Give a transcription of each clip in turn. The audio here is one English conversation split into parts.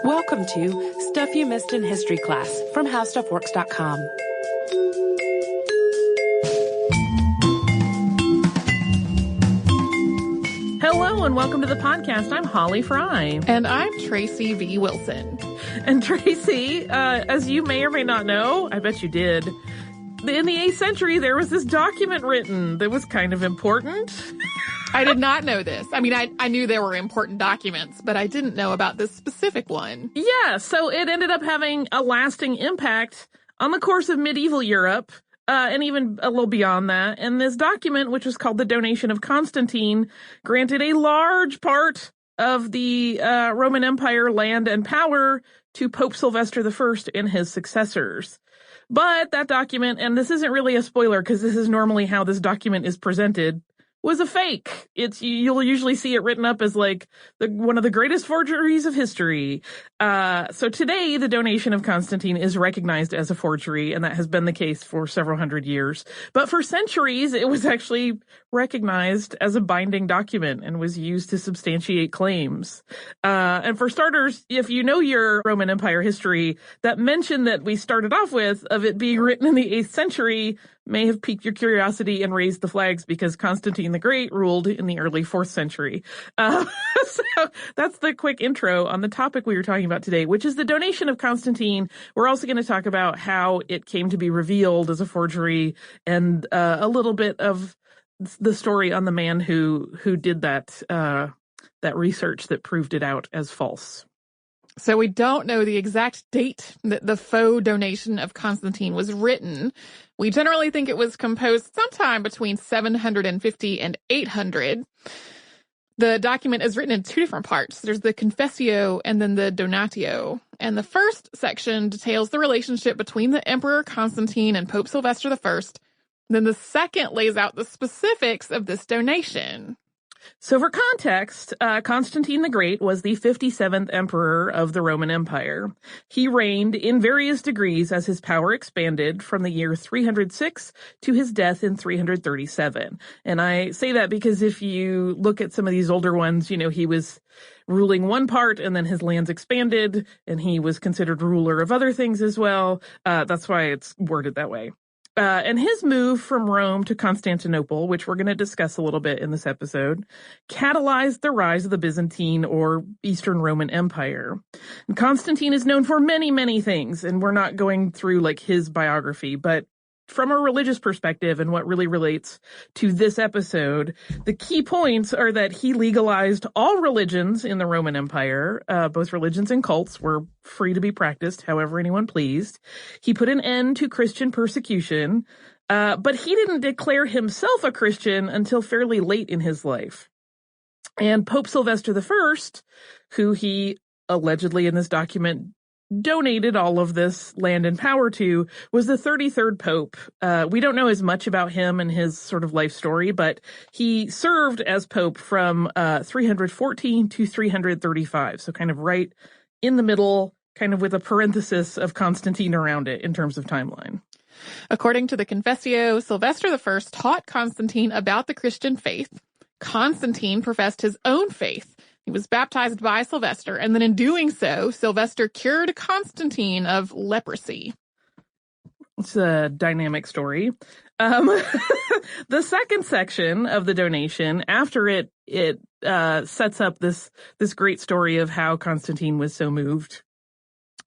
Welcome to Stuff You Missed in History Class from HowStuffWorks.com. Hello and welcome to the podcast. I'm Holly Fry. And I'm Tracy V. Wilson. And Tracy, as you may or may not know, I bet you did, in the 8th century there was this document written that was kind of important. I did not know this. I mean, I knew there were important documents, but I didn't know about this specific one. Yeah, so it ended up having a lasting impact on the course of medieval Europe, and even a little beyond that. And this document, which was called the Donation of Constantine, granted a large part of the Roman Empire land and power to Pope Sylvester I and his successors. But that document, and this isn't really a spoiler because this is normally how this document is presented, was a fake. You'll usually see it written up as like one of the greatest forgeries of history. So today, the Donation of Constantine is recognized as a forgery, and that has been the case for several hundred years. But for centuries, it was actually recognized as a binding document and was used to substantiate claims. And for starters, if you know your Roman Empire history, that mention that we started off with of it being written in the 8th century may have piqued your curiosity and raised the flags because Constantine the Great ruled in the early 4th century. So that's the quick intro on the topic we were talking about today, which is the Donation of Constantine. We're also going to talk about how it came to be revealed as a forgery and a little bit of the story on the man who did that research that proved it out as false. So we don't know the exact date that the faux Donation of Constantine was written. We generally think it was composed sometime between 750 and 800. The document is written in two different parts. There's the Confessio and then the Donatio. And the first section details the relationship between the Emperor Constantine and Pope Sylvester I. Then the second lays out the specifics of this donation. So for context, Constantine the Great was the 57th emperor of the Roman Empire. He reigned in various degrees as his power expanded from the year 306 to his death in 337. And I say that because if you look at some of these older ones, you know, he was ruling one part and then his lands expanded and he was considered ruler of other things as well. That's why it's worded that way. And his move from Rome to Constantinople, which we're going to discuss a little bit in this episode, catalyzed the rise of the Byzantine or Eastern Roman Empire. And Constantine is known for many, many things, and we're not going through like his biography, but from a religious perspective and what really relates to this episode, the key points are that he legalized all religions in the Roman Empire. Both religions and cults were free to be practiced however anyone pleased. He put an end to Christian persecution, but he didn't declare himself a Christian until fairly late in his life. And Pope Sylvester I, who he allegedly in this document donated all of this land and power to, was the 33rd pope. We don't know as much about him and his sort of life story, but he served as pope from 314 to 335. So kind of right in the middle, kind of with a parenthesis of Constantine around it in terms of timeline. According to the Confessio, Sylvester I taught Constantine about the Christian faith. Constantine professed his own faith. He was baptized by Sylvester, and then in doing so, Sylvester cured Constantine of leprosy. It's a dynamic story. The second section of the donation, after it sets up this great story of how Constantine was so moved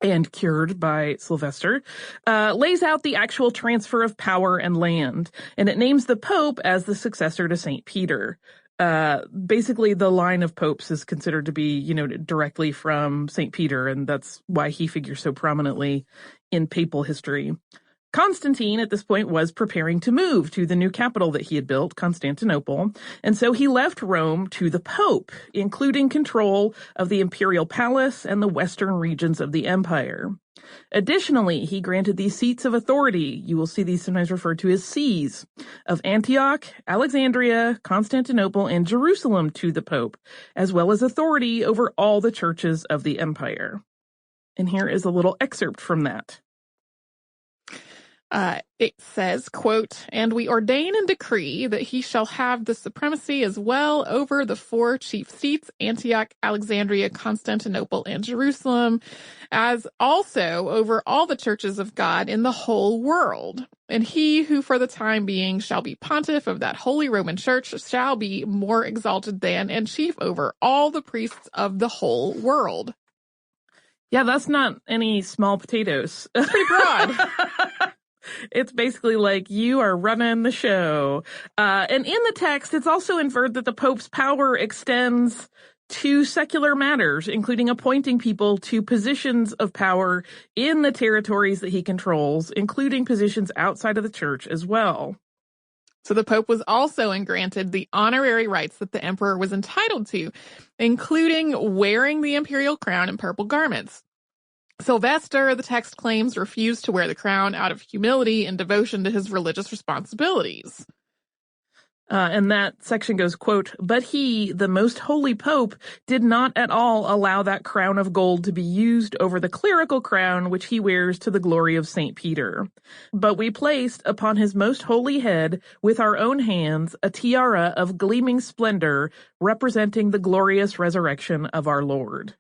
and cured by Sylvester, lays out the actual transfer of power and land, and it names the Pope as the successor to St. Peter. Basically the line of popes is considered to be, directly from St. Peter, and that's why he figures so prominently in papal history. Constantine at this point was preparing to move to the new capital that he had built, Constantinople, and so he left Rome to the Pope, including control of the imperial palace and the western regions of the empire. Additionally, he granted these seats of authority, you will see these sometimes referred to as sees, of Antioch, Alexandria, Constantinople, and Jerusalem to the Pope, as well as authority over all the churches of the empire. And here is a little excerpt from that. It says, quote, "And we ordain and decree that he shall have the supremacy as well over the 4 chief seats, Antioch, Alexandria, Constantinople, and Jerusalem, as also over all the churches of God in the whole world. And he who for the time being shall be pontiff of that holy Roman church shall be more exalted than and chief over all the priests of the whole world." Yeah, that's not any small potatoes. It's pretty broad. It's basically like, you are running the show. And in the text, it's also inferred that the Pope's power extends to secular matters, including appointing people to positions of power in the territories that he controls, including positions outside of the church as well. So the Pope was also granted the honorary rights that the emperor was entitled to, including wearing the imperial crown and purple garments. Sylvester, the text claims, refused to wear the crown out of humility and devotion to his religious responsibilities. And that section goes, quote, "But he, the most holy Pope, did not at all allow that crown of gold to be used over the clerical crown which he wears to the glory of St. Peter. But we placed upon his most holy head with our own hands a tiara of gleaming splendor representing the glorious resurrection of our Lord."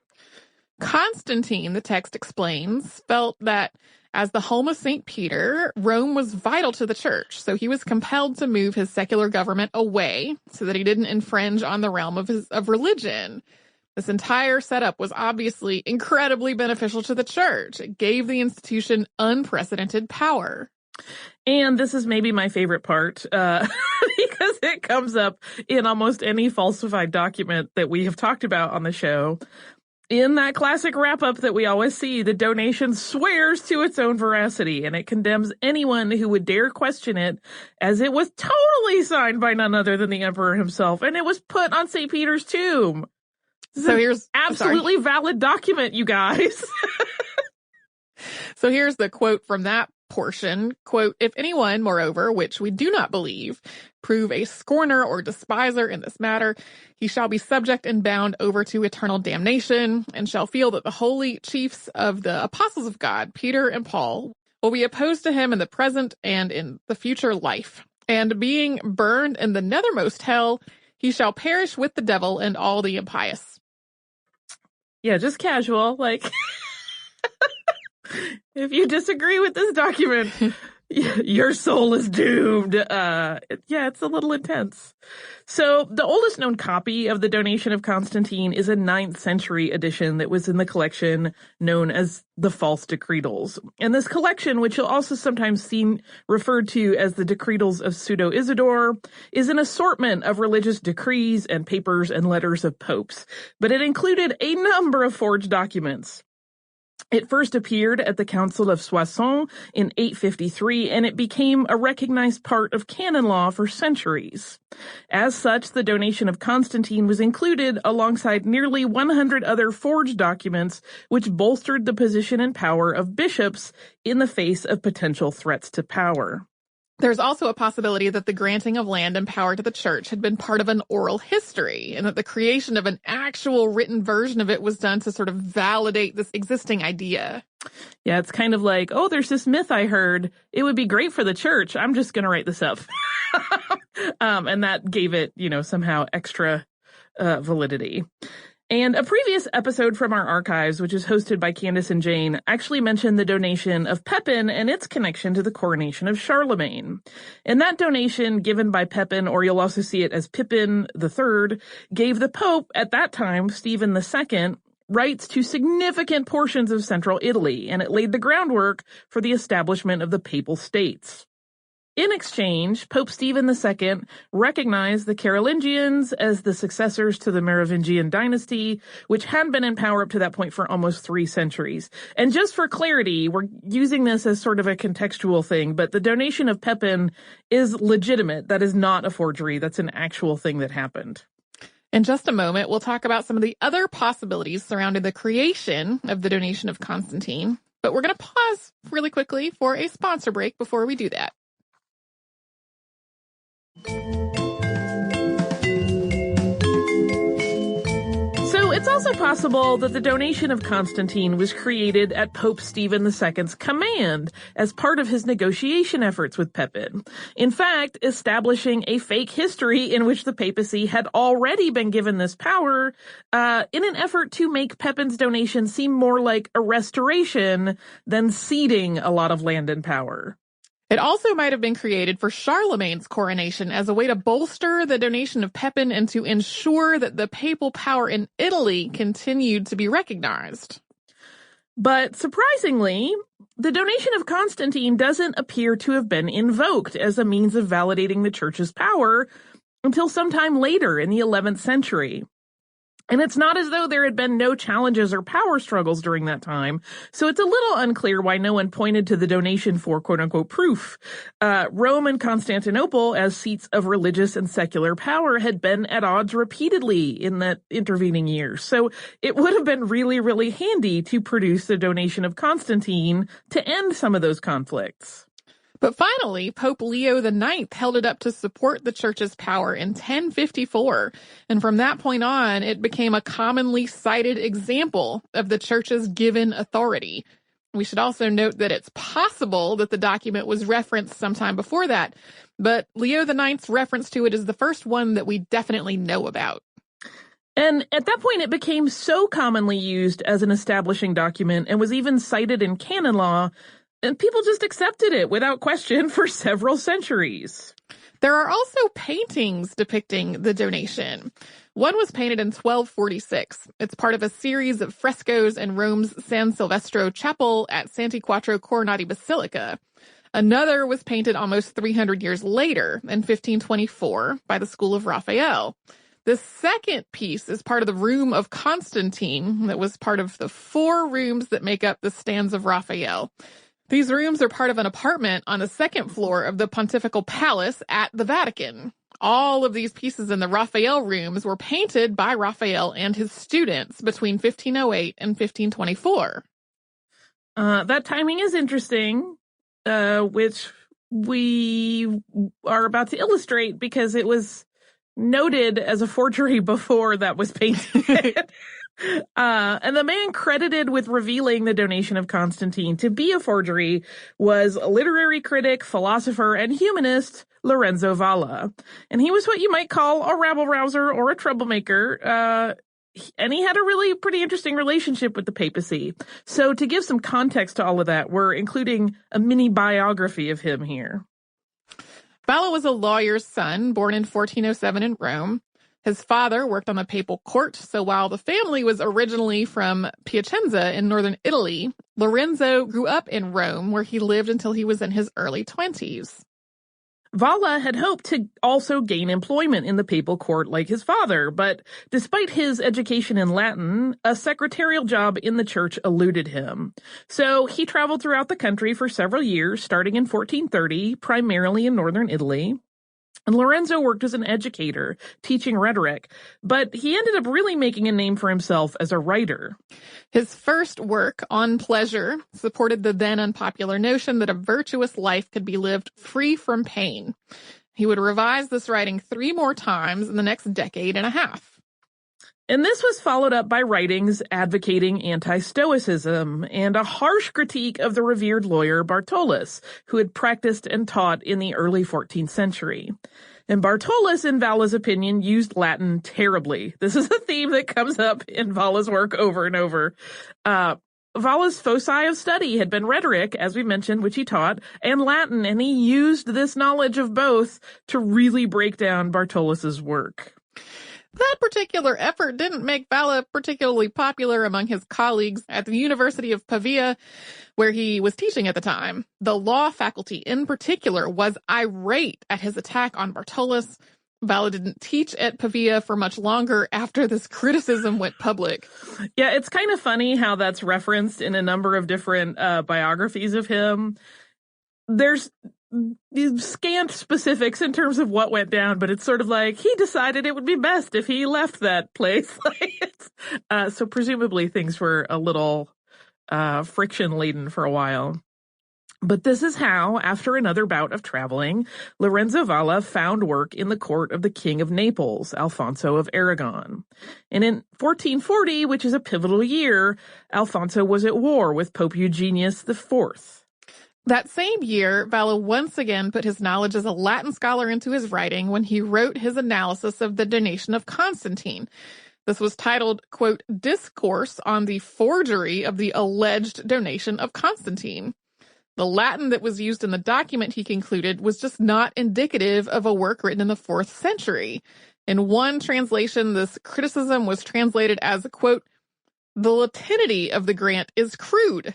Constantine, the text explains, felt that as the home of St. Peter, Rome was vital to the church, so he was compelled to move his secular government away so that he didn't infringe on the realm of religion. This entire setup was obviously incredibly beneficial to the church. It gave the institution unprecedented power. And this is maybe my favorite part, because it comes up in almost any falsified document that we have talked about on the show. In that classic wrap-up that we always see, the donation swears to its own veracity, and it condemns anyone who would dare question it, as it was totally signed by none other than the emperor himself, and it was put on St. Peter's tomb. So here's absolutely valid document, you guys. So here's the quote from that portion, quote, "If anyone, moreover, which we do not believe, prove a scorner or despiser in this matter, he shall be subject and bound over to eternal damnation, and shall feel that the holy chiefs of the apostles of God, Peter and Paul, will be opposed to him in the present and in the future life. And being burned in the nethermost hell, he shall perish with the devil and all the impious." Yeah, just casual, like... If you disagree with this document, your soul is doomed. Yeah, it's a little intense. So the oldest known copy of the donation of Constantine is a 9th century edition that was in the collection known as the False Decretals. And this collection, which you'll also sometimes see referred to as the Decretals of Pseudo Isidore, is an assortment of religious decrees and papers and letters of popes. But it included a number of forged documents. It first appeared at the Council of Soissons in 853, and it became a recognized part of canon law for centuries. As such, the donation of Constantine was included alongside nearly 100 other forged documents, which bolstered the position and power of bishops in the face of potential threats to power. There's also a possibility that the granting of land and power to the church had been part of an oral history, and that the creation of an actual written version of it was done to sort of validate this existing idea. Yeah, it's kind of like, oh, there's this myth I heard. It would be great for the church. I'm just going to write this up. And that gave it, somehow extra validity. And a previous episode from our archives, which is hosted by Candace and Jane, actually mentioned the donation of Pepin and its connection to the coronation of Charlemagne. And that donation, given by Pepin, or you'll also see it as Pippin III, gave the Pope, at that time, Stephen II, rights to significant portions of central Italy, and it laid the groundwork for the establishment of the Papal States. In exchange, Pope Stephen II recognized the Carolingians as the successors to the Merovingian dynasty, which had been in power up to that point for almost 3 centuries. And just for clarity, we're using this as sort of a contextual thing, but the donation of Pepin is legitimate. That is not a forgery. That's an actual thing that happened. In just a moment, we'll talk about some of the other possibilities surrounding the creation of the donation of Constantine, but we're going to pause really quickly for a sponsor break before we do that. So it's also possible that the donation of Constantine was created at Pope Stephen II's command as part of his negotiation efforts with Pepin. In fact, establishing a fake history in which the papacy had already been given this power in an effort to make Pepin's donation seem more like a restoration than ceding a lot of land and power. It also might have been created for Charlemagne's coronation as a way to bolster the donation of Pepin and to ensure that the papal power in Italy continued to be recognized. But surprisingly, the donation of Constantine doesn't appear to have been invoked as a means of validating the church's power until sometime later in the 11th century. And it's not as though there had been no challenges or power struggles during that time, so it's a little unclear why no one pointed to the donation for quote-unquote proof. Rome and Constantinople, as seats of religious and secular power, had been at odds repeatedly in that intervening years, so it would have been really, really handy to produce the donation of Constantine to end some of those conflicts. But finally, Pope Leo IX held it up to support the church's power in 1054, and from that point on, it became a commonly cited example of the church's given authority. We should also note that it's possible that the document was referenced sometime before that, but Leo IX's reference to it is the first one that we definitely know about. And at that point, it became so commonly used as an establishing document and was even cited in canon law, and people just accepted it without question for several centuries. There are also paintings depicting the donation. One was painted in 1246. It's part of a series of frescoes in Rome's San Silvestro Chapel at Santi Quattro Coronati Basilica. Another was painted almost 300 years later in 1524 by the School of Raphael. The second piece is part of the Room of Constantine that was part of the 4 rooms that make up the stands of Raphael. These rooms are part of an apartment on the second floor of the Pontifical Palace at the Vatican. All of these pieces in the Raphael rooms were painted by Raphael and his students between 1508 and 1524. That timing is interesting, which we are about to illustrate because it was noted as a forgery before that was painted. And the man credited with revealing the donation of Constantine to be a forgery was literary critic, philosopher, and humanist Lorenzo Valla. And he was what you might call a rabble-rouser or a troublemaker, and he had a really pretty interesting relationship with the papacy. So to give some context to all of that, we're including a mini biography of him here. Valla was a lawyer's son, born in 1407 in Rome. His father worked on the papal court, so while the family was originally from Piacenza in northern Italy, Lorenzo grew up in Rome, where he lived until he was in his early 20s. Valla had hoped to also gain employment in the papal court like his father, but despite his education in Latin, a secretarial job in the church eluded him. So he traveled throughout the country for several years, starting in 1430, primarily in northern Italy. And Lorenzo worked as an educator, teaching rhetoric, but he ended up really making a name for himself as a writer. His first work, On Pleasure, supported the then unpopular notion that a virtuous life could be lived free from pain. He would revise this writing 3 more times in the next decade and a half. And this was followed up by writings advocating anti-Stoicism and a harsh critique of the revered lawyer Bartolus, who had practiced and taught in the early 14th century. And Bartolus, in Valla's opinion, used Latin terribly. This is a theme that comes up in Valla's work over and over. Valla's foci of study had been rhetoric, as we mentioned, which he taught, and Latin, and he used this knowledge of both to really break down Bartolus's work. That particular effort didn't make Valla particularly popular among his colleagues at the University of Pavia, where he was teaching at the time. The law faculty in particular was irate at his attack on Bartolus. Valla didn't teach at Pavia for much longer after this criticism went public. Yeah, it's kind of funny how that's referenced in a number of different biographies of him. There's scant specifics in terms of what went down, but it's sort of like he decided it would be best if he left that place. So presumably things were a little friction-laden for a while. But this is how, after another bout of traveling, Lorenzo Valla found work in the court of the King of Naples, Alfonso of Aragon. And in 1440, which is a pivotal year, Alfonso was at war with Pope Eugenius IV. That same year, Valla once again put his knowledge as a Latin scholar into his writing when he wrote his analysis of the donation of Constantine. This was titled, quote, Discourse on the Forgery of the Alleged Donation of Constantine. The Latin that was used in the document, he concluded, was just not indicative of a work written in the 4th century. In one translation, this criticism was translated as, quote, the Latinity of the grant is crude.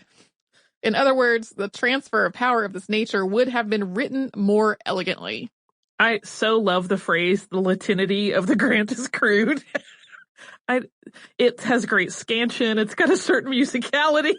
In other words, the transfer of power of this nature would have been written more elegantly. I so love the phrase, the Latinity of the grant is crude. It has great scansion. It's got a certain musicality.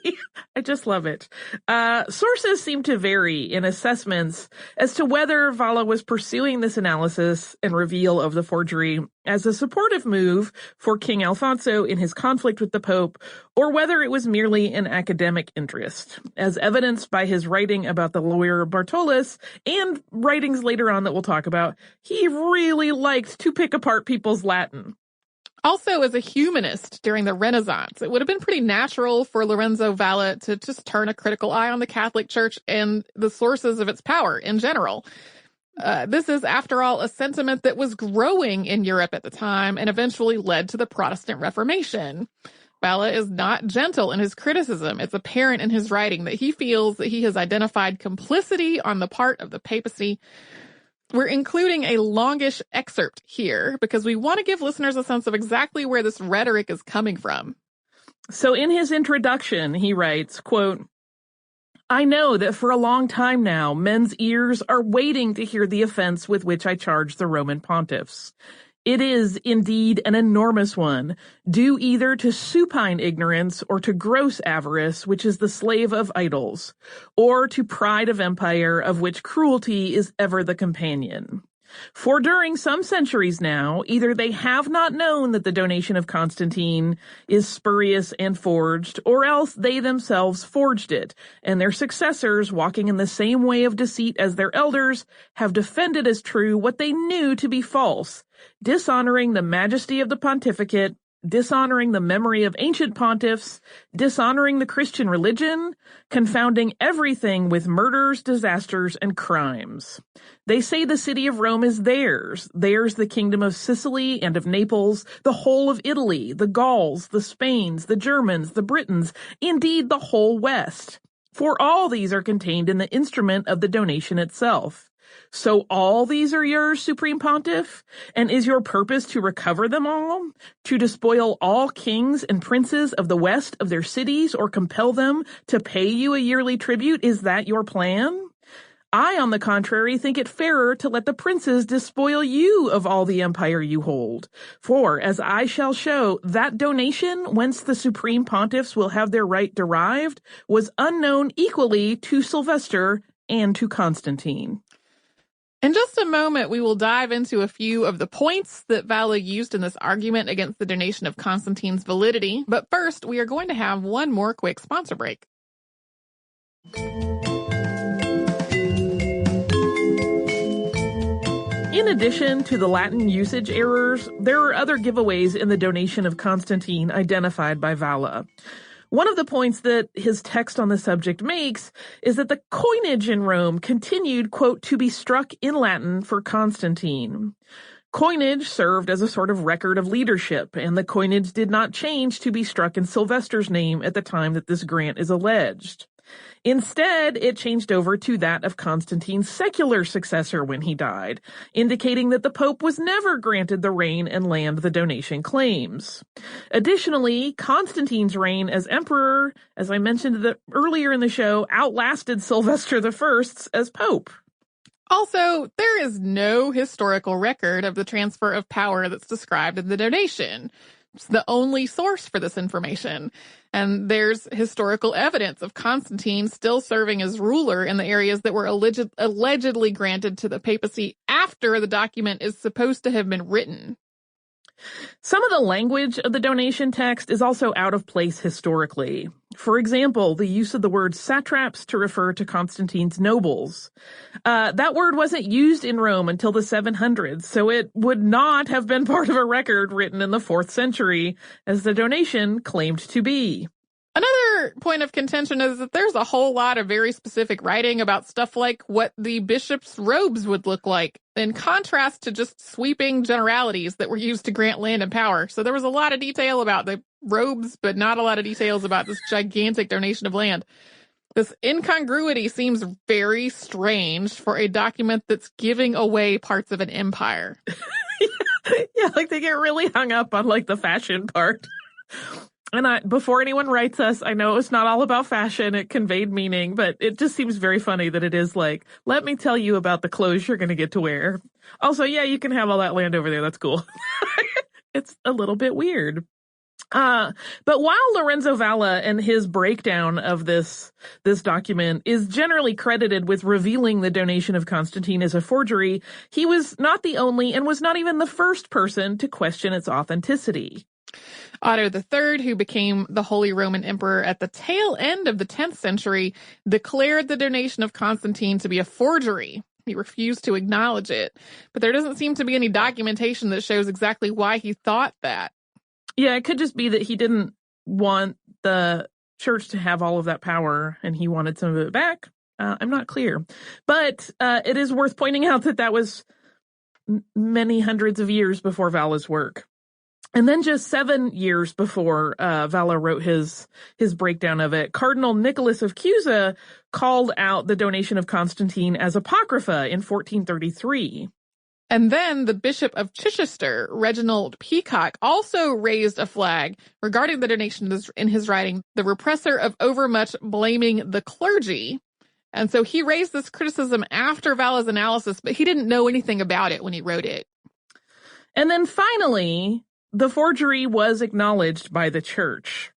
I just love it. Sources seem to vary in assessments as to whether Valla was pursuing this analysis and reveal of the forgery as a supportive move for King Alfonso in his conflict with the Pope, or whether it was merely an academic interest, as evidenced by his writing about the lawyer Bartolus and writings later on that we'll talk about. He really liked to pick apart people's Latin. Also, as a humanist during the Renaissance, it would have been pretty natural for Lorenzo Valla to just turn a critical eye on the Catholic Church and the sources of its power in general. This is, after all, a sentiment that was growing in Europe at the time and eventually led to the Protestant Reformation. Valla is not gentle in his criticism. It's apparent in his writing that he feels that he has identified complicity on the part of the papacy. We're including a longish excerpt here because we want to give listeners a sense of exactly where this rhetoric is coming from. So in his introduction, he writes, quote, I know that for a long time now, men's ears are waiting to hear the offense with which I charge the Roman pontiffs. It is, indeed, an enormous one, due either to supine ignorance or to gross avarice, which is the slave of idols, or to pride of empire, of which cruelty is ever the companion. For during some centuries now, either they have not known that the donation of Constantine is spurious and forged, or else they themselves forged it, and their successors, walking in the same way of deceit as their elders, have defended as true what they knew to be false, dishonoring the majesty of the pontificate, dishonoring the memory of ancient pontiffs, dishonoring the Christian religion, confounding everything with murders, disasters, and crimes. They say the city of Rome is theirs the kingdom of Sicily and of Naples, the whole of Italy, the Gauls, the Spains, the Germans, the Britons, indeed the whole West. For all these are contained in the instrument of the donation itself. So all these are yours, Supreme Pontiff? And is your purpose to recover them all? To despoil all kings and princes of the West of their cities, or compel them to pay you a yearly tribute? Is that your plan? I, on the contrary, think it fairer to let the princes despoil you of all the empire you hold. For, as I shall show, that donation, whence the Supreme Pontiffs will have their right derived, was unknown equally to Sylvester and to Constantine. In just a moment, we will dive into a few of the points that Valla used in this argument against the donation of Constantine's validity. But first, we are going to have one more quick sponsor break. In addition to the Latin usage errors, there are other giveaways in the donation of Constantine identified by Valla. One of the points that his text on the subject makes is that the coinage in Rome continued, quote, to be struck in Latin for Constantine. Coinage served as a sort of record of leadership, and the coinage did not change to be struck in Sylvester's name at the time that this grant is alleged. Instead, it changed over to that of Constantine's secular successor when he died, indicating that the Pope was never granted the reign and land the donation claims. Additionally, Constantine's reign as emperor, as I mentioned earlier in the show, outlasted Sylvester I's as Pope. Also, there is no historical record of the transfer of power that's described in the donation. It's the only source for this information. And there's historical evidence of Constantine still serving as ruler in the areas that were allegedly granted to the papacy after the document is supposed to have been written. Some of the language of the donation text is also out of place historically. For example, the use of the word satraps to refer to Constantine's nobles. That word wasn't used in Rome until the 700s, so it would not have been part of a record written in the 4th century, as the donation claimed to be. Another point of contention is that there's a whole lot of very specific writing about stuff like what the bishop's robes would look like, in contrast to just sweeping generalities that were used to grant land and power. So there was a lot of detail about the robes, but not a lot of details about this gigantic donation of land. This incongruity seems very strange for a document that's giving away parts of an empire. Yeah, like they get really hung up on like the fashion part. And before anyone writes us, I know it's not all about fashion. It conveyed meaning, but it just seems very funny that it is like, let me tell you about the clothes you're going to get to wear. Also, yeah, you can have all that land over there. That's cool. It's a little bit weird. But while Lorenzo Valla and his breakdown of this document is generally credited with revealing the donation of Constantine as a forgery, he was not the only and was not even the first person to question its authenticity. Otto III, who became the Holy Roman Emperor at the tail end of the 10th century, declared the donation of Constantine to be a forgery. He refused to acknowledge it, but there doesn't seem to be any documentation that shows exactly why he thought that. Yeah, it could just be that he didn't want the church to have all of that power and he wanted some of it back. I'm not clear. But it is worth pointing out that was many hundreds of years before Valla's work. And then just 7 years before Valla wrote his breakdown of it, Cardinal Nicholas of Cusa called out the donation of Constantine as apocrypha in 1433. And then the Bishop of Chichester, Reginald Peacock, also raised a flag regarding the donation in his writing, The Repressor of Overmuch Blaming the Clergy. And so he raised this criticism after Valla's analysis, but he didn't know anything about it when he wrote it. And then finally, the forgery was acknowledged by the church.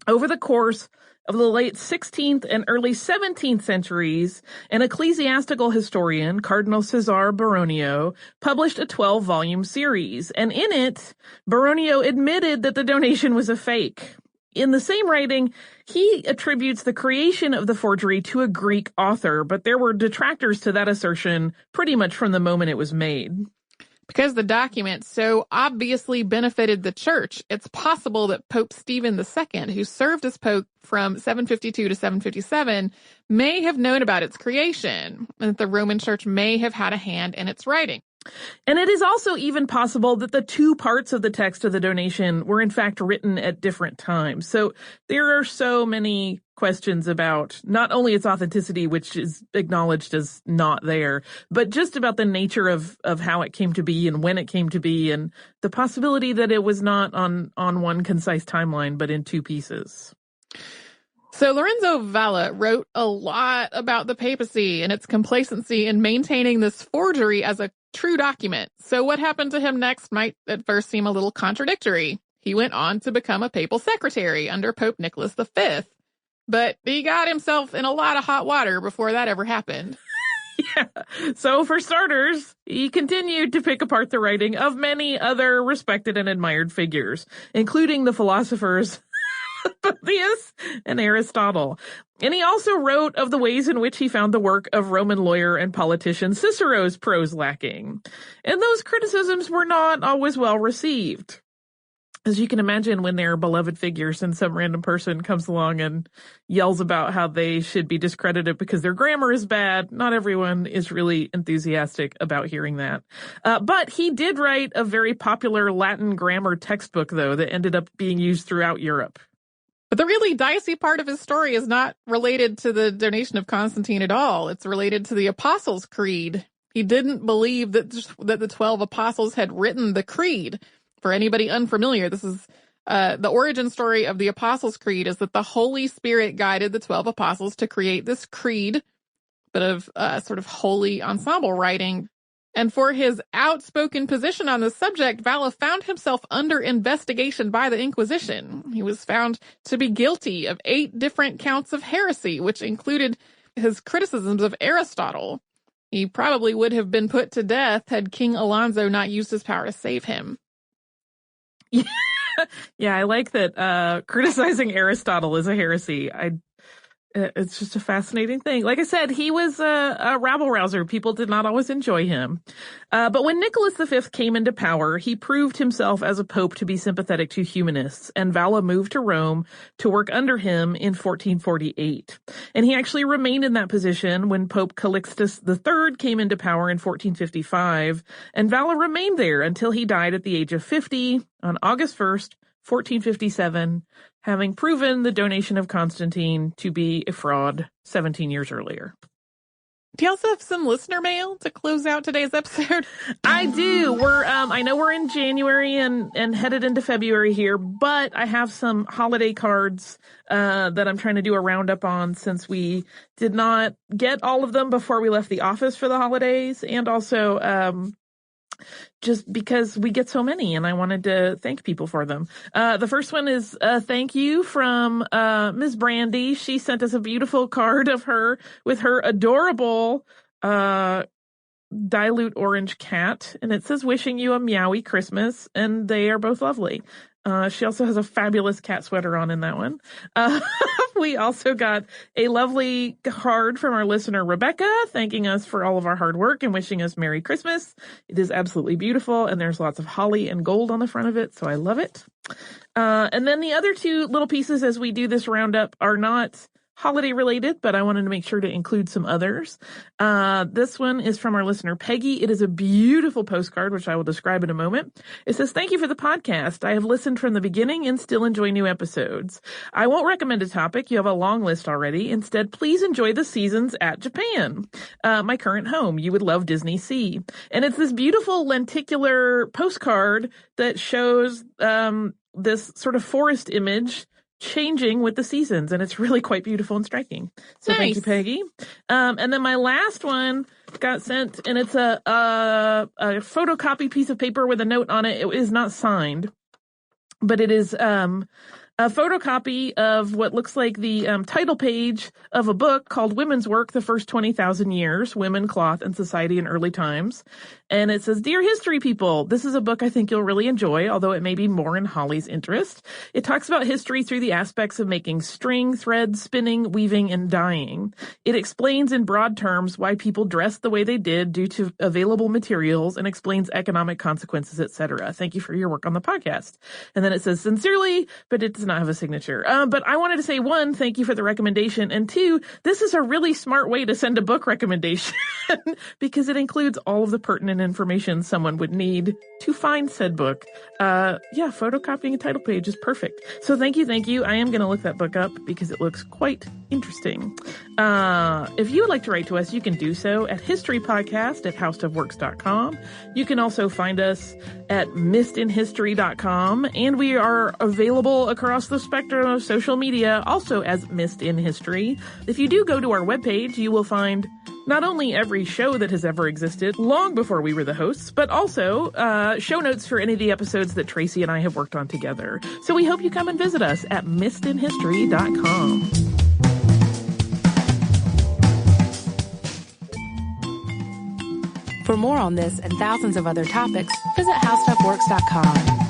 Over the course of the late 16th and early 17th centuries, an ecclesiastical historian, Cardinal Cesare Baronio, published a 12-volume series, and in it, Baronio admitted that the donation was a fake. In the same writing, he attributes the creation of the forgery to a Greek author, but there were detractors to that assertion pretty much from the moment it was made. Because the document so obviously benefited the church, it's possible that Pope Stephen II, who served as Pope from 752 to 757, may have known about its creation, and that the Roman Church may have had a hand in its writing. And it is also even possible that the two parts of the text of the donation were in fact written at different times. So there are so many questions about not only its authenticity, which is acknowledged as not there, but just about the nature of how it came to be and when it came to be, and the possibility that it was not on one concise timeline, but in two pieces. So Lorenzo Valla wrote a lot about the papacy and its complacency in maintaining this forgery as a true document. So what happened to him next might at first seem a little contradictory. He went on to become a papal secretary under Pope Nicholas V. But he got himself in a lot of hot water before that ever happened. Yeah. So for starters, he continued to pick apart the writing of many other respected and admired figures, including the philosophers Boethius and Aristotle. And he also wrote of the ways in which he found the work of Roman lawyer and politician Cicero's prose lacking. And those criticisms were not always well received. As you can imagine, when they're beloved figures and some random person comes along and yells about how they should be discredited because their grammar is bad, not everyone is really enthusiastic about hearing that. But he did write a very popular Latin grammar textbook, though, that ended up being used throughout Europe. But the really dicey part of his story is not related to the donation of Constantine at all. It's related to the Apostles' Creed. He didn't believe that the 12 apostles had written the creed. For anybody unfamiliar, this is the origin story of the Apostles' Creed is that the Holy Spirit guided the 12 apostles to create this creed, bit of sort of holy ensemble writing. And for his outspoken position on the subject, Valla found himself under investigation by the Inquisition. He was found to be guilty of 8 different counts of heresy, which included his criticisms of Aristotle. He probably would have been put to death had King Alonso not used his power to save him. Yeah, I like that criticizing Aristotle is a heresy. It's just a fascinating thing. Like I said, he was a rabble-rouser. People did not always enjoy him. But when Nicholas V came into power, he proved himself as a pope to be sympathetic to humanists, and Valla moved to Rome to work under him in 1448. And he actually remained in that position when Pope Calixtus III came into power in 1455, and Valla remained there until he died at the age of 50 on August 1st, 1457, having proven the donation of Constantine to be a fraud 17 years earlier. Do you also have some listener mail to close out today's episode? I do. I know we're in January and headed into February here, but I have some holiday cards that I'm trying to do a roundup on, since we did not get all of them before we left the office for the holidays, and also just because we get so many and I wanted to thank people for them. The first one is a thank you from Ms. Brandy. She sent us a beautiful card of her with her adorable dilute orange cat, and it says, "Wishing you a meowy Christmas," and they are both lovely. She also has a fabulous cat sweater on in that one. We also got a lovely card from our listener, Rebecca, thanking us for all of our hard work and wishing us Merry Christmas. It is absolutely beautiful, and there's lots of holly and gold on the front of it, so I love it. And then the other two little pieces as we do this roundup are not holiday related, but I wanted to make sure to include some others. This one is from our listener, Peggy. It is a beautiful postcard, which I will describe in a moment. It says, "Thank you for the podcast. I have listened from the beginning and still enjoy new episodes. I won't recommend a topic. You have a long list already. Instead, please enjoy the seasons at Japan, my current home. You would love Disney Sea." And it's this beautiful lenticular postcard that shows this sort of forest image changing with the seasons, and it's really quite beautiful and striking. So nice. Thank you, Peggy. And then my last one got sent, and it's a photocopy piece of paper with a note on it. It is not signed, but it is a photocopy of what looks like the title page of a book called Women's Work, The First 20,000 Years, Women, Cloth, and Society in Early Times. And it says, "Dear history people, this is a book I think you'll really enjoy, although it may be more in Holly's interest. It talks about history through the aspects of making string, thread, spinning, weaving, and dyeing. It explains in broad terms why people dressed the way they did due to available materials, and explains economic consequences, etc. Thank you for your work on the podcast." And then it says, "Sincerely," but it does not have a signature. But I wanted to say, one, thank you for the recommendation, and two, this is a really smart way to send a book recommendation because it includes all of the pertinent information someone would need to find said book. Photocopying a title page is perfect. So thank you. I am going to look that book up because it looks quite interesting. If you would like to write to us, you can do so at historypodcast@howstuffworks.com. You can also find us at missedinhistory.com, and we are available across the spectrum of social media, also as Missed in History. If you do go to our webpage, you will find not only every show that has ever existed long before we were the hosts, but also show notes for any of the episodes that Tracy and I have worked on together. So we hope you come and visit us at missedinhistory.com. For more on this and thousands of other topics, visit howstuffworks.com.